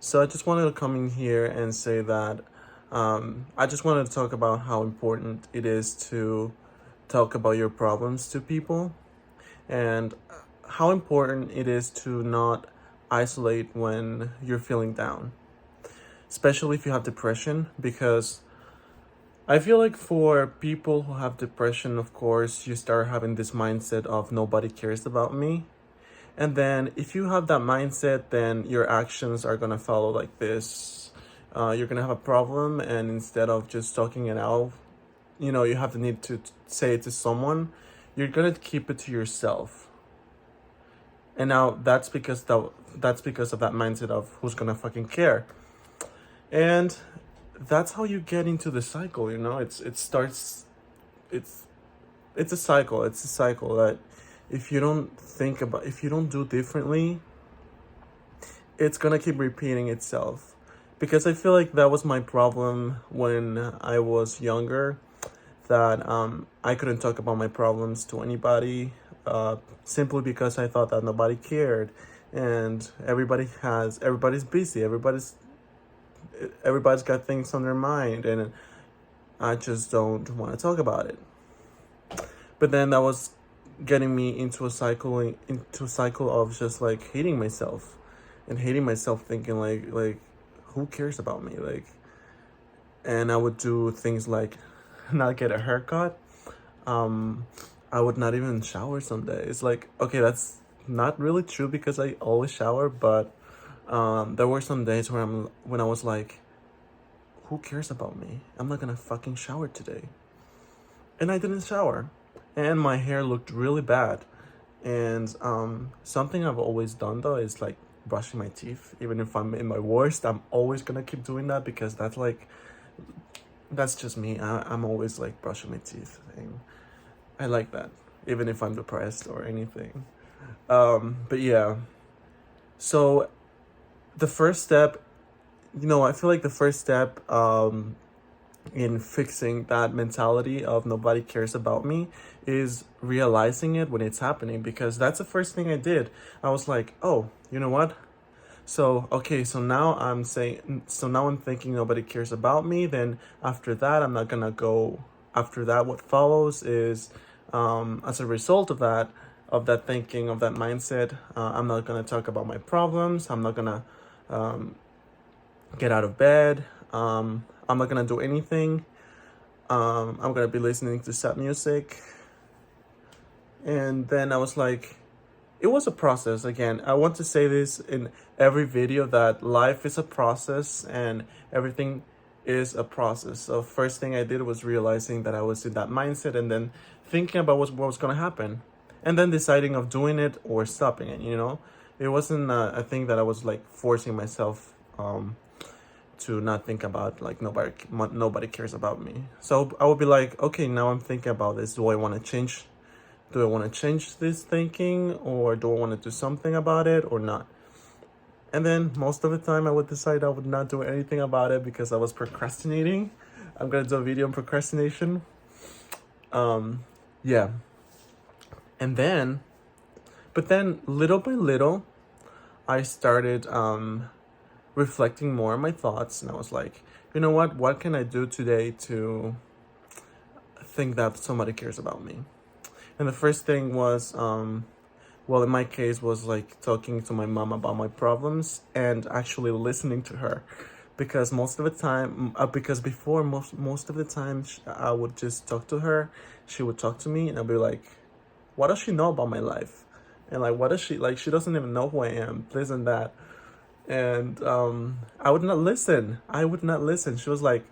So I just wanted to come in here and say that I just wanted to talk about how important it is to talk about your problems to people, and how important it is to not isolate when you're feeling down, especially if you have depression, because I feel like for people who have depression, of course, you start having this mindset of nobody cares about me. And then if you have that mindset, then your actions are gonna follow like this. You're gonna have a problem, and instead of just talking it out, you have the need to say it to someone. You're gonna keep it to yourself. And now that's because of that mindset of who's gonna fucking care. And that's how you get into the cycle. It's it's a cycle. It's a cycle that if you don't do differently, it's gonna keep repeating itself. Because I feel like that was my problem when I was younger, that I couldn't talk about my problems to anybody, simply because I thought that nobody cared, and everybody's busy, everybody's got things on their mind, and I just don't want to talk about it. But then that was getting me into a cycle of just like hating myself, and hating myself, thinking like who cares about me, and I would do things like not get a haircut. um I would not even shower some days. Like, okay, that's not really true because I always shower, but there were some days when I was like, who cares about me? I'm not gonna fucking shower today. And I didn't shower, and my hair looked really bad. And something I've always done though is like brushing my teeth. Even if I'm in my worst, I'm always gonna keep doing that, because that's just me. I'm always like brushing my teeth, and I like that, even if I'm depressed or anything. But yeah, so the first step, I feel like the first step in fixing that mentality of nobody cares about me is realizing it when it's happening, because that's the first thing I did. I was like, oh, you know what? So, okay, so now I'm thinking nobody cares about me. Then after that, I'm not gonna go. After that, what follows is, as a result of that thinking, of that mindset, I'm not gonna talk about my problems. I'm not gonna get out of bed. I'm not gonna do anything. I'm gonna be listening to sad music. And then I was like, it was a process. Again, I want to say this in every video, that life is a process and everything is a process. So first thing I did was realizing that I was in that mindset, and then thinking about what was gonna happen, and then deciding of doing it or stopping it. It wasn't a thing that I was like forcing myself to not think about, like nobody cares about me. So I would be like, okay, now I'm thinking about this. Do I want to change this thinking, or do I want to do something about it or not? And then most of the time I would decide I would not do anything about it because I was procrastinating. I'm gonna do a video on procrastination. Yeah. And then, but then little by little, I started reflecting more on my thoughts, and I was like, you know what? What can I do today to think that somebody cares about me? And the first thing was, well, in my case, was like talking to my mom about my problems and actually listening to her, because most of the time, because before, most of the time, I would just talk to her. She would talk to me, and I'd be like, what does she know about my life? And like, what does she like? She doesn't even know who I am. This and that. And I would not listen. I would not listen. She was like,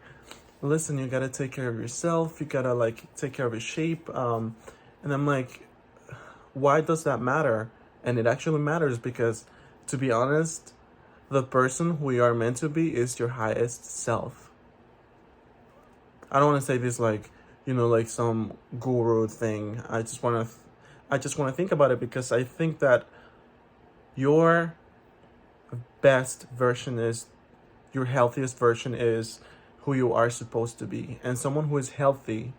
listen, you gotta take care of yourself. You gotta like take care of your shape. And I'm like, why does that matter? And it actually matters, because, to be honest, the person who you are meant to be is your highest self. I don't want to say this like, like some guru thing. I just want to think about it, because I think that your best version is your healthiest version is who you are supposed to be. And someone who is healthy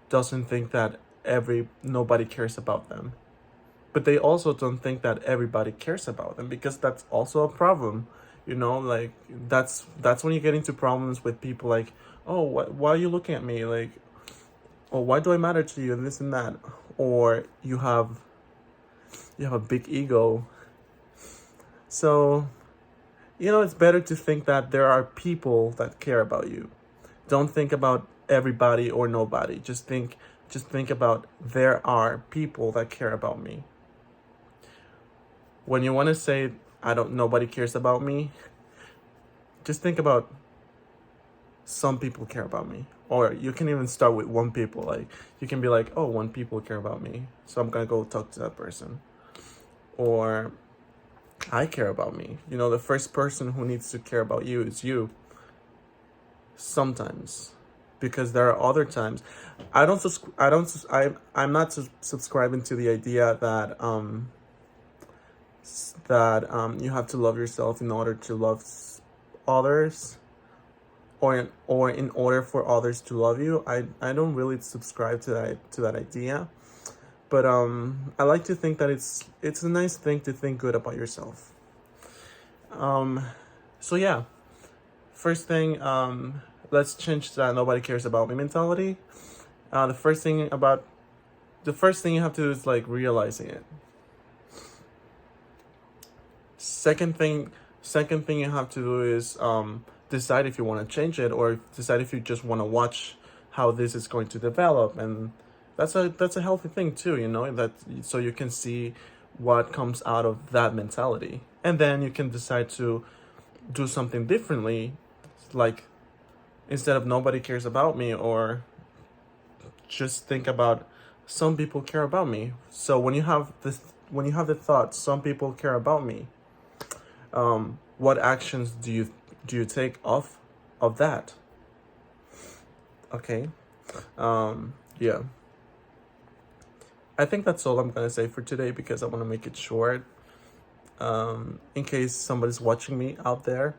doesn't think that nobody cares about them. but they also don't think that everybody cares about them, because that's also a problem. Like that's when you get into problems with people, like, oh, why are you looking at me, like, oh, why do I matter to you, and this and that. Or you have a big ego. So, it's better to think that there are people that care about you. Don't think about everybody or nobody. Just think about, there are people that care about me. When you want to say, nobody cares about me, just think about, some people care about me. Or you can even start with one people. Like, you can be like, oh, one people care about me, so I'm gonna go talk to that person. Or, I care about me. The first person who needs to care about you is you. Sometimes, because there are other times. I'm not subscribing to the idea that you have to love yourself in order to love others, or in order for others to love you. I don't really subscribe to that idea. But I like to think that it's a nice thing to think good about yourself. So yeah, first thing, let's change that nobody cares about me mentality. The first thing you have to do is, like, realizing it. Second thing you have to do is decide if you want to change it, or decide if you just want to watch how this is going to develop. And that's a healthy thing too, that, so you can see what comes out of that mentality, and then you can decide to do something differently, like, instead of nobody cares about me, or just think about, some people care about me. So when you have the thought, some people care about me, what actions do you take off of that? Okay. Yeah, I think that's all I'm gonna say for today, because I want to make it short, in case somebody's watching me out there.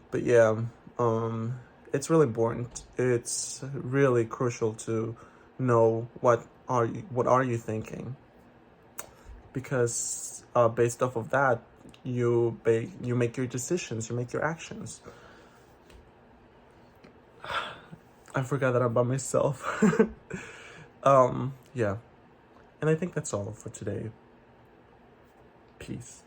But yeah, it's really important. It's really crucial to know what are you thinking, because based off of that, you make your decisions, you make your actions. I forgot that I'm by myself. Yeah, and I think that's all for today. Peace.